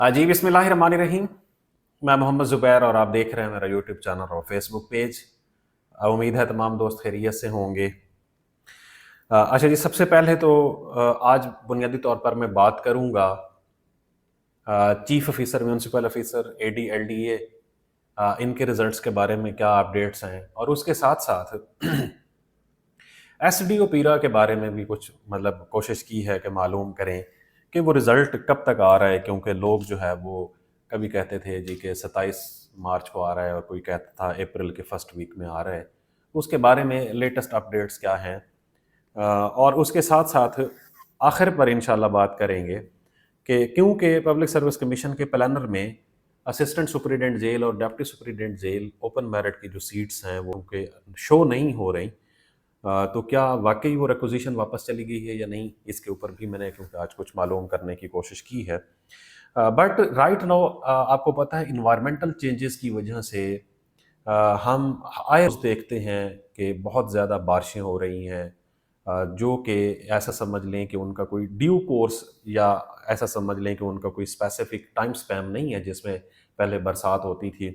जी बिस्मिल्लाहिर्रहमानिर्रहीम। मैं मोहम्मद ज़ुबैर और आप देख रहे हैं मेरा यूट्यूब चैनल और फेसबुक पेज। उम्मीद है तमाम दोस्त खैरियत से होंगे। अच्छा जी, सबसे पहले तो आज बुनियादी तौर पर मैं बात करूंगा chief officer, municipal officer, AD LDA, इनके रिजल्ट्स के बारे में क्या अपडेट्स हैं, और उसके साथ साथ एसडीओ पीरा के बारे में भी कुछ मतलब कोशिश की है कि मालूम करें कि वो रिज़ल्ट कब तक आ रहा है, क्योंकि लोग जो है वो कभी कहते थे जी कि 27 मार्च को आ रहा है और कोई कहता था अप्रैल के फर्स्ट वीक में आ रहा है। उसके बारे में लेटेस्ट अपडेट्स क्या हैं, और उसके साथ साथ आखिर पर इंशाल्लाह बात करेंगे कि क्योंकि पब्लिक सर्विस कमीशन के प्लानर में असिस्टेंट सुपरिटेंडेंट जेल और deputy superintendent jail open merit की जो सीट्स हैं वो उनके शो नहीं हो रही। तो क्या वाकई वो रिक्विजिशन वापस चली गई है या नहीं, इसके ऊपर भी मैंने क्योंकि आज कुछ मालूम करने की कोशिश की है। बट राइट नाउ आपको पता है इन्वायरमेंटल चेंजेस की वजह से हम आए रोज़ देखते हैं कि बहुत ज़्यादा बारिशें हो रही हैं, जो कि ऐसा समझ लें कि उनका कोई ड्यू कोर्स, या ऐसा समझ लें कि उनका कोई स्पेसिफिक टाइम स्पैम नहीं है जिसमें पहले बरसात होती थी।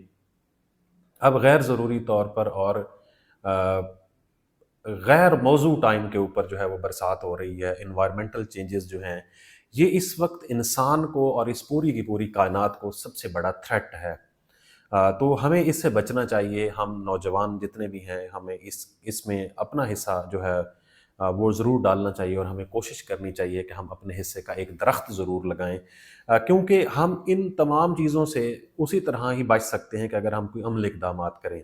अब गैर ज़रूरी तौर पर और गैर मौजू टाइम के ऊपर जो है वो बरसात हो रही है। इन्वायरमेंटल चेंजेस जो हैं ये इस वक्त इंसान को और इस पूरी की पूरी कायनात को सबसे बड़ा थ्रेट है। तो हमें इससे बचना चाहिए। हम नौजवान जितने भी हैं हमें इसमें अपना हिस्सा जो है वो ज़रूर डालना चाहिए, और हमें कोशिश करनी चाहिए कि हम अपने हिस्से का एक दरख्त ज़रूर लगाएं, क्योंकि हम इन तमाम चीज़ों से उसी तरह ही बच सकते हैं कि अगर हम कोई अमल इक़दाम करें।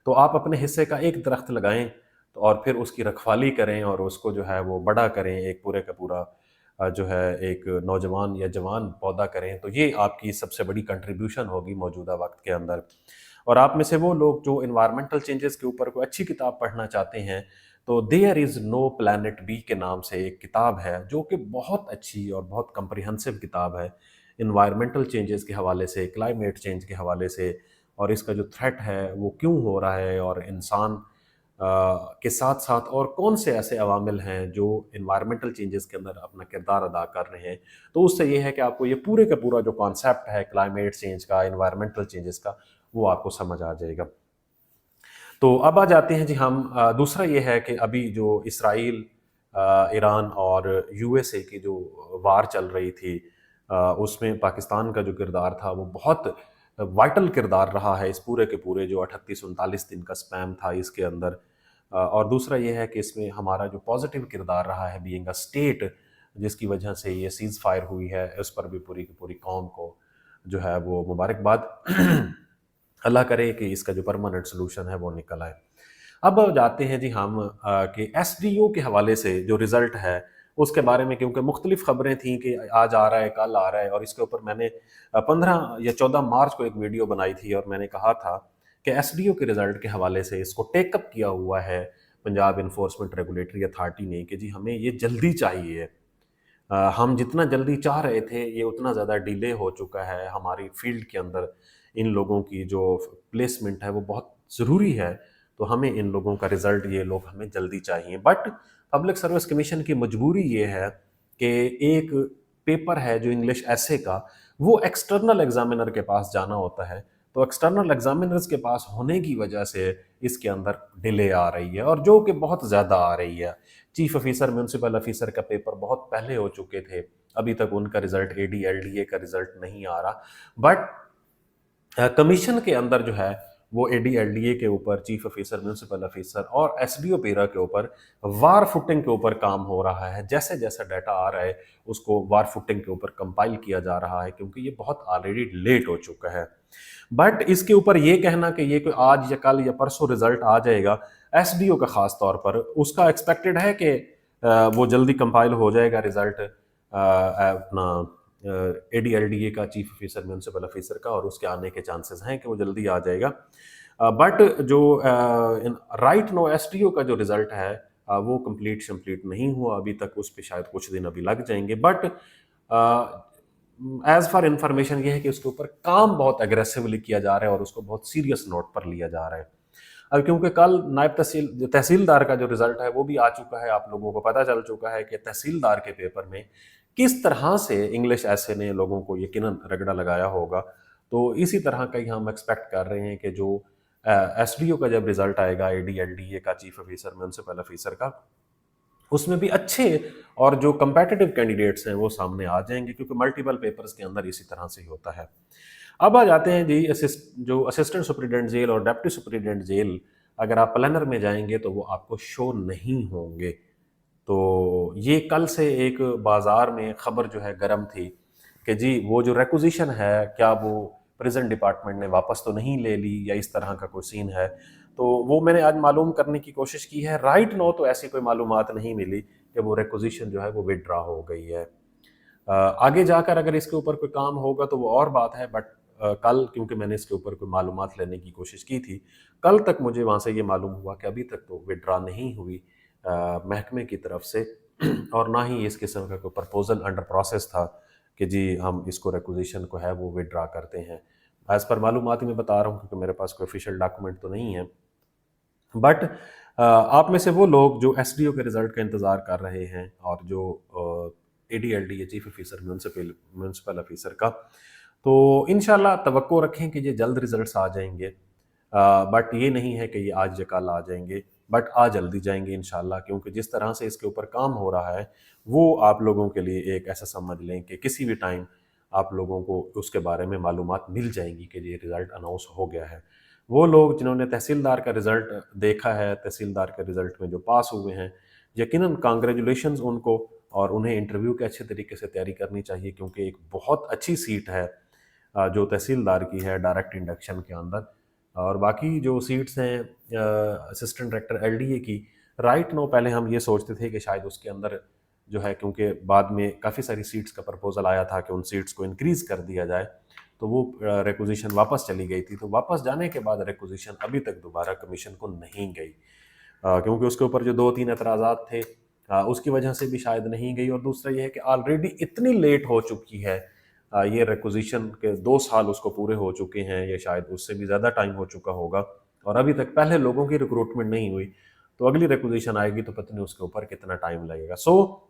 तो आप अपने हिस्से का एक दरख्त लगाएं, तो और फिर उसकी रखवाली करें और उसको जो है वो बड़ा करें, एक पूरे का पूरा जो है एक नौजवान या जवान पौधा करें। तो ये आपकी सबसे बड़ी कंट्रीब्यूशन होगी मौजूदा वक्त के अंदर। और आप में से वो लोग जो इन्वायरमेंटल चेंजेस के ऊपर कोई अच्छी किताब पढ़ना चाहते हैं, तो there is no planet B के नाम से एक किताब है जो कि बहुत अच्छी और बहुत कम्प्रिहेंसिव किताब है इन्वायरमेंटल चेंजेस के हवाले से, क्लाइमेट चेंज के हवाले से, और इसका जो थ्रेट है वो क्यों हो रहा है, और इंसान के साथ साथ और कौन से ऐसे अवामिल हैं जो इन्वायरमेंटल चेंजेस के अंदर अपना किरदार अदा कर रहे हैं। तो उससे ये है कि आपको ये पूरे का पूरा जो कॉन्सेप्ट है क्लाइमेट चेंज का, इन्वायरमेंटल चेंजेस का, वो आपको समझ आ जाएगा। तो अब आ जाते हैं जी हम, दूसरा ये है कि अभी जो इसराइल, ईरान और यूएसए की जो वार चल रही थी, उसमें पाकिस्तान का जो किरदार था वो बहुत वाइटल किरदार रहा है इस पूरे के पूरे जो 38-39 दिन का स्पैम था इसके अंदर। और दूसरा ये है कि इसमें हमारा जो पॉजिटिव किरदार रहा है बीइंग अ स्टेट, जिसकी वजह से ये सीज़ फायर हुई है, उस पर भी पूरी की पूरी कौम को जो है वो मुबारकबाद। अल्लाह करे कि इसका जो परमानेंट सोल्यूशन है वो निकल आए। अब जाते हैं जी हम कि एसडीओ के हवाले से जो रिज़ल्ट है उसके बारे में, क्योंकि मुख्तलिफ खबरें थी कि आज आ रहा है, कल आ रहा है, और इसके ऊपर मैंने 15 या 14 मार्च को एक वीडियो बनाई थी और मैंने कहा था कि एसडीओ के रिज़ल्ट के हवाले से इसको टेकअप किया हुआ है पंजाब इन्फोर्समेंट रेगुलेटरी अथॉरिटी ने कि जी हमें ये जल्दी चाहिए। हम जितना जल्दी चाह रहे थे ये उतना ज़्यादा डिले हो चुका है। हमारी फील्ड के अंदर इन लोगों की जो प्लेसमेंट है वो बहुत ज़रूरी है, तो हमें इन लोगों का रिज़ल्ट, ये लोग हमें जल्दी चाहिए। बट पब्लिक सर्विस कमीशन की मजबूरी ये है कि एक पेपर है जो इंग्लिश एसे का, वो एक्सटर्नल एग्जामिनर के पास जाना होता है। तो एक्सटर्नल एग्जामिनर्स के पास होने की वजह से इसके अंदर डिले आ रही है, और जो कि बहुत ज़्यादा आ रही है। चीफ ऑफिसर, म्यूनसिपल ऑफिसर का पेपर बहुत पहले हो चुके थे, अभी तक उनका रिजल्ट, एडी एलडीए का रिजल्ट नहीं आ रहा। बट कमीशन के अंदर जो है वो एडी एलडीए के ऊपर, चीफ ऑफिसर, म्यूनसिपल ऑफिसर और एसडीओ पेरा के ऊपर वार फुटिंग के ऊपर काम हो रहा है। जैसे जैसा डाटा आ रहा है उसको वार फुटिंग के ऊपर कंपाइल किया जा रहा है, क्योंकि ये बहुत ऑलरेडी लेट हो चुका है। बट इसके ऊपर ये कहना कि ये कोई आज या कल या परसों रिजल्ट आ जाएगा, एसडीओ का खास तौर पर उसका एक्सपेक्टेड है कि वो जल्दी कंपाइल हो जाएगा रिजल्ट अपना एडीएलडीए का, चीफ ऑफिसर म्यूनसिपल ऑफिसर का, और उसके आने के चांसेस हैं कि वो जल्दी आ जाएगा। बट जो राइट नो एसटीओ का जो रिजल्ट है वो कंप्लीट नहीं हुआ अभी तक, उस पर शायद कुछ दिन अभी लग जाएंगे। बट एज फॉर इंफॉर्मेशन ये है कि उसके ऊपर काम बहुत एग्रेसिवली किया जा रहा है और उसको बहुत सीरियस नोट पर लिया जा रहा है। अब क्योंकि कल नायब तहसीलदार का जो रिजल्ट है वो भी आ चुका है, आप लोगों को पता चल चुका है कि तहसीलदार के पेपर में किस तरह से इंग्लिश ऐसे ने लोगों को यकीनन रगड़ा लगाया होगा। तो इसी तरह का ही हम एक्सपेक्ट कर रहे हैं कि जो एसडीओ का जब रिजल्ट आएगा, एडीएलडीए का, चीफ ऑफिसर म्यूनसिपल ऑफिसर का, उसमें भी अच्छे और जो कंपेटिटिव कैंडिडेट्स हैं वो सामने आ जाएंगे, क्योंकि मल्टीपल पेपर्स के अंदर इसी तरह से ही होता है। अब आ जाते हैं जी जो असिस्टेंट सुपरिटेंडेंट जेल और डेप्टी सुपरिटेंडेंट जेल, अगर आप प्लानर में जाएंगे तो वो आपको शो नहीं होंगे। तो ये कल से एक बाज़ार में ख़बर जो है गर्म थी कि जी वो जो रिक्विजिशन है, क्या वो प्रिजन डिपार्टमेंट ने वापस तो नहीं ले ली, या इस तरह का कोई सीन है। तो वो मैंने आज मालूम करने की कोशिश की है। राइट नो तो ऐसी कोई मालूमात नहीं मिली कि वो रिक्विजिशन जो है वो विड्रा हो गई है। आगे जाकर अगर इसके ऊपर कोई काम होगा तो वो और बात है, बट कल क्योंकि मैंने इसके ऊपर कोई मालूमात लेने की कोशिश की थी, कल तक मुझे वहाँ से ये मालूम हुआ कि अभी तक तो विड्रा नहीं हुई महकमे की तरफ से, और ना ही इस किस्म का कोई प्रपोजल अंडर प्रोसेस था कि जी हम इसको रिक्विजिशन को है वो विड्रा करते हैं। एज़ पर मालूमात ही मैं बता रहा हूँ, क्योंकि मेरे पास कोई ऑफिशियल डॉक्यूमेंट तो नहीं है। बट आप में से वो लोग जो एसडीओ के रिज़ल्ट का इंतज़ार कर रहे हैं, और जो एडीएलडी या चीफ ऑफिसर म्यूनसिपल ऑफिसर का, तो इंशाल्लाह तवक्को रखें कि ये जल्द रिजल्ट्स आ जाएंगे। बट ये नहीं है कि ये आज या कल आ जाएंगे, बट आ जल्दी जाएंगे इंशाल्लाह, क्योंकि जिस तरह से इसके ऊपर काम हो रहा है वो आप लोगों के लिए एक ऐसा समझ लें कि किसी भी टाइम आप लोगों को उसके बारे में मालूमात मिल जाएंगी कि ये रिज़ल्ट अनाउंस हो गया है। वो लोग जिन्होंने तहसीलदार का रिज़ल्ट देखा है, तहसीलदार के रिज़ल्ट में जो पास हुए हैं, यकीनन कांग्रेचुलेशंस उनको, और उन्हें इंटरव्यू के अच्छे तरीके से तैयारी करनी चाहिए, क्योंकि एक बहुत अच्छी सीट है जो तहसीलदार की है डायरेक्ट इंडक्शन के अंदर। और बाकी जो सीट्स हैं असिस्टेंट डायरेक्टर एलडीए की, राइट नो पहले हम ये सोचते थे कि शायद उसके अंदर जो है, क्योंकि बाद में काफ़ी सारी सीट्स का प्रपोजल आया था कि उन सीट्स को इंक्रीज़ कर दिया जाए, तो वो रिक्विजिशन वापस चली गई थी। तो वापस जाने के बाद रिक्विजिशन अभी तक दोबारा कमीशन को नहीं गई, क्योंकि उसके ऊपर जो 2-3 एतराज़ात थे उसकी वजह से भी शायद नहीं गई। और दूसरा ये है कि ऑलरेडी इतनी लेट हो चुकी है ये रिक्विजिशन के 2 साल उसको पूरे हो चुके हैं, या शायद उससे भी ज़्यादा टाइम हो चुका होगा, और अभी तक पहले लोगों की रिक्रूटमेंट नहीं हुई। तो अगली रिक्विजिशन आएगी तो पता नहीं उसके ऊपर कितना टाइम लगेगा। सो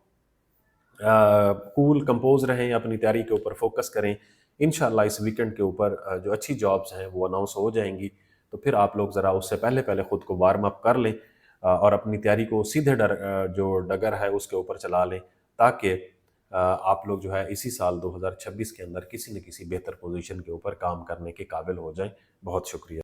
कूल कंपोज रहें, अपनी तैयारी के ऊपर फोकस करें। इंशाल्लाह इस वीकेंड के ऊपर जो अच्छी जॉब्स हैं वो अनाउंस हो जाएंगी, तो फिर आप लोग ज़रा उससे पहले पहले ख़ुद को वार्म अप कर लें, और अपनी तैयारी को सीधे जो डगर है उसके ऊपर चला लें, ताकि आप लोग जो है इसी साल 2026 के अंदर किसी न किसी बेहतर पोजीशन के ऊपर काम करने के काबिल हो जाएं। बहुत शुक्रिया।